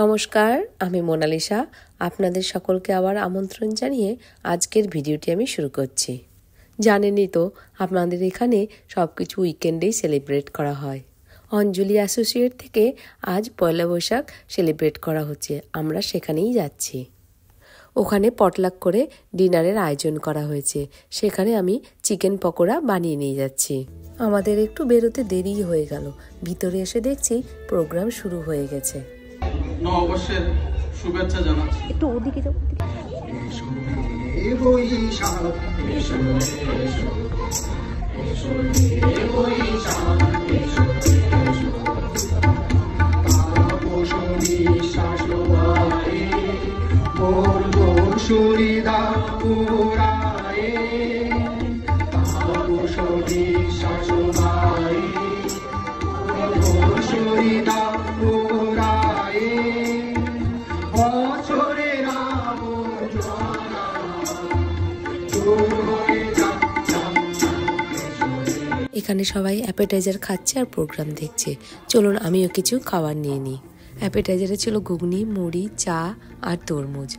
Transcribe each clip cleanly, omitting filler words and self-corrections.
নমস্কার, আমি মোনালিসা। আপনাদের সকলকে আবার আমন্ত্রণ জানিয়ে আজকের ভিডিওটি আমি শুরু করছি। জানেনই তো আপনাদের এখানে সব কিছু উইকেন্ডেই সেলিব্রেট করা হয়। অঞ্জলি অ্যাসোসিয়েট থেকে আজ পয়লা বৈশাখ সেলিব্রেট করা হচ্ছে, আমরা সেখানেই যাচ্ছি। ওখানে পটলাক করে ডিনারের আয়োজন করা হয়েছে, সেখানে আমি চিকেন পকোড়া বানিয়ে নিয়ে যাচ্ছি। আমাদের একটু বেরোতে দেরি হয়ে গেল, ভিতরে এসে দেখছি প্রোগ্রাম শুরু হয়ে গেছে। নববর্ষের শুভেচ্ছা জানাচ্ছি। একটু ওদিকে যাও। এখানে সবাই অ্যাপেটাইজার খাচ্ছে আর প্রোগ্রাম দেখছে। চলুন আমিও কিছু খাবার নিয়ে নিই। অ্যাপেটাইজারে ছিল ঘুগনি, মুড়ি, চা আর তরমুজ।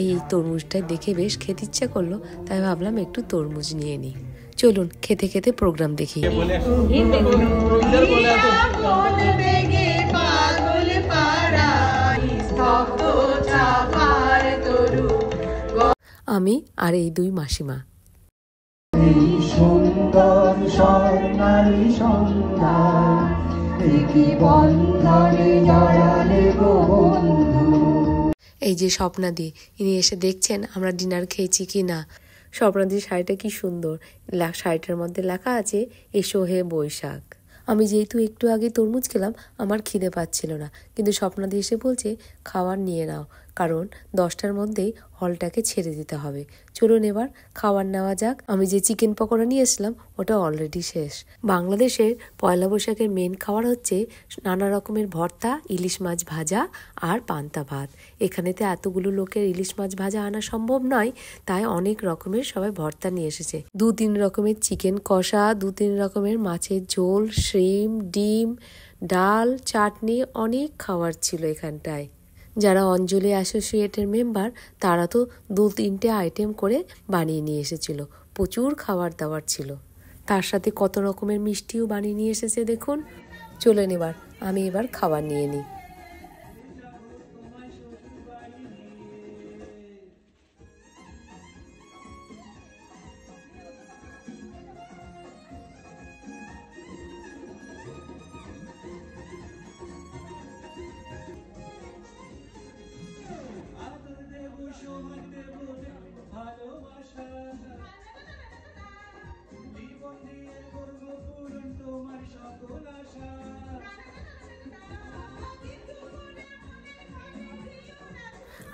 এই তরমুজটা দেখে বেশ খেতে ইচ্ছা করলো, তাই ভাবলাম একটু তরমুজ নিয়ে নিই। চলুন খেতে খেতে প্রোগ্রাম দেখি। আমি আর এই দুই মাসিমা। সুন্দর স্বর্ণালী সন্ধ্যা কি বন্ধনে জড়ালে গো বন্ধু। এই যে স্বপ্নাদি, ইনি এসে দেখছেন আমরা ডিনার খেয়েছি কি না। স্বপ্নাদির শাড়িটা কি সুন্দর, শাড়িটার মধ্যে লেখা আছে এসো হে বৈশাখ। আমি যেহেতু একটু আগে তরমুজ খেলাম, আমার খিদে পাচ্ছিল না, কিন্তু স্বপ্নাদি এসে বলছে খাবার নিয়ে নাও, কারণ 10টার মধ্যেই হলটাকে ছেড়ে দিতে হবে। চলুন এবার খাবার নেওয়া যাক। আমি যে চিকেন পকোড়া নিয়ে এসলাম ওটা অলরেডি শেষ। বাংলাদেশের পয়লা বৈশাখের মেন খাবার হচ্ছে নানা রকমের ভর্তা, ইলিশ মাছ ভাজা আর পান্তা ভাত। এখানেতে এতগুলো লোকের ইলিশ মাছ ভাজা আনা সম্ভব নয়, তাই অনেক রকমের সবাই ভর্তা নিয়ে এসেছে। 2-3 রকমের চিকেন কষা, 2-3 রকমের মাছের ঝোল, শ্রিম, ডিম, ডাল, চাটনি, অনেক খাবার ছিল এখানটায়। যারা অঞ্জলি অ্যাসোসিয়েটের মেম্বার তারা তো 2-3টে আইটেম করে বানিয়ে নিয়ে এসেছিল। প্রচুর খাবার দাবার ছিল, তার সাথে কত রকমের মিষ্টিও বানিয়ে নিয়ে এসেছে দেখুন। চলেন আমি এবার খাবার নিয়ে নিই।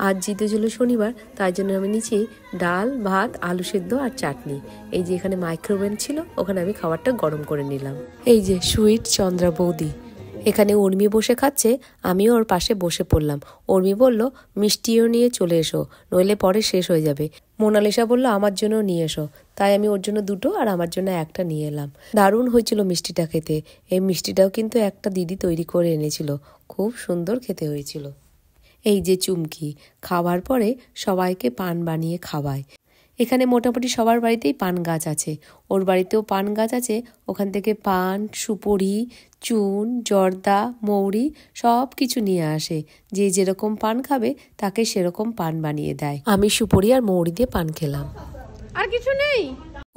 আজ জিতে ছিল শনিবার, তাই জন্য আমি নিচ্ছি ডাল, ভাত, আলু সেদ্ধ আর চাটনি। এই যে এখানে মাইক্রোওভেন ছিল, ওখানে আমি খাবারটা গরম করে নিলাম। এই যে সুইট চন্দ্রা বৌদি, এখানে উর্মি বসে খাচ্ছে, আমিও ওর পাশে বসে পড়লাম। উর্মি বলল মিষ্টিও নিয়ে চলে এসো, নইলে পরে শেষ হয়ে যাবে। মোনালিসা বলল আমার জন্য নিয়ে এসো, তাই আমি ওর জন্য 2টো আর আমার জন্য 1টা নিয়ে এলাম। দারুণ হয়েছিল মিষ্টিটা খেতে। এই মিষ্টিটাও কিন্তু একটা দিদি তৈরি করে এনেছিল, খুব সুন্দর খেতে হয়েছিল। এই যে চুমকি, খাবার পরে সবাইকে পান বানিয়ে খাওয়ায়। এখানে মোটামুটি সবার বাড়িতেই পান গাছ আছে, ওর বাড়িতেও পান গাছ আছে। ওখান থেকে পান, সুপুরি, চুন, জর্দা, মৌরি সব কিছু নিয়ে আসে। যে যেরকম পান খাবে তাকে সেরকম পান বানিয়ে দেয়। আমি সুপুরি আর মৌরি দিয়ে পান খেলাম। আর কিছু নেই।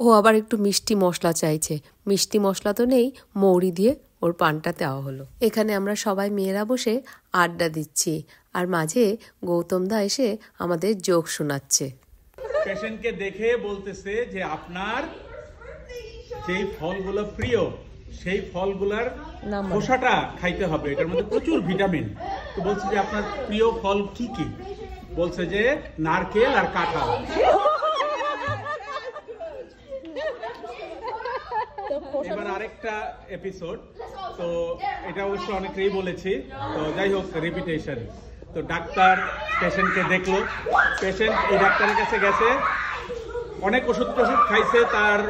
ও আবার একটু মিষ্টি মশলা চাইছে, মিষ্টি মশলা তো নেই, মৌরি দিয়ে ওর পানটা দেওয়া হলো। এখানে আমরা সবাই মেয়েরা বসে আড্ডা দিচ্ছি, আর মাঝে গৌতম দা এসে আমাদের জোক শোনাচ্ছে। পেশেন্টকে দেখে বলতেছে যে আপনার যেই ফলগুলো প্রিয় সেই ফলগুলার খোসাটা খাইতে হবে, এটার মধ্যে প্রচুর ভিটামিন। তো বলছে যে আপনার প্রিয় ফল কি কি? বলছে যে নারকেল আর কাঁঠাল। এবার আরেকটা এপিসোড, তো এটা অবশ্য অনেকেই বলেছি, তো যাই হোক রিপিটেশন। তো ডাক্তার পেশেন্টকে দেখলো, পেশেন্ট এই ডাক্তারের কাছে গেছে, অনেক ওষুধ টষুধ খাইছে, তার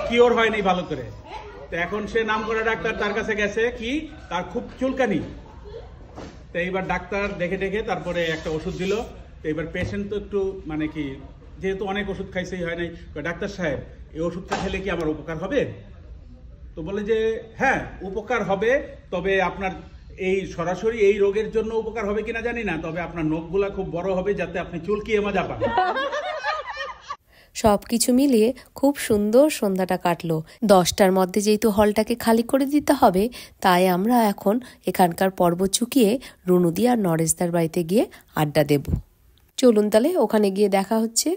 কিওর হয়নি ভালো করে। তো এখন সে নাম করা ডাক্তার তার কাছে গেছে, কি তার খুব চুলকানি, তো এইবার ডাক্তার দেখে দেখে তারপরে একটা ওষুধ দিল। তো এবার পেশেন্ট তো একটু মানে কি, যেহেতু অনেক ওষুধ খাইছেই হয় নাই, ডাক্তার সাহেব এই ওষুধটা খেলে কি আমার উপকার হবে? তো বলে যে হ্যাঁ উপকার হবে, তবে আপনার এই সরাসরি এই রোগের জন্য উপকার হবে কিনা জানি না, তবে আপনার নখগুলা খুব বড় হবে যাতে আপনি চুলকিয়ে মজা পান। সব কিছু মিলিয়ে খুব সুন্দর সন্ধ্যাটা কাটলো। 10টার মধ্যে যেহেতু হলটাকে খালি করে দিতে হবে, তাই আমরা এখন এখানকার পর্ব চুকিয়ে রুনুদি আর নরেশদার বাড়িতে গিয়ে আড্ডা দেব। চলুন তাহলে ওখানে গিয়ে দেখা হচ্ছে।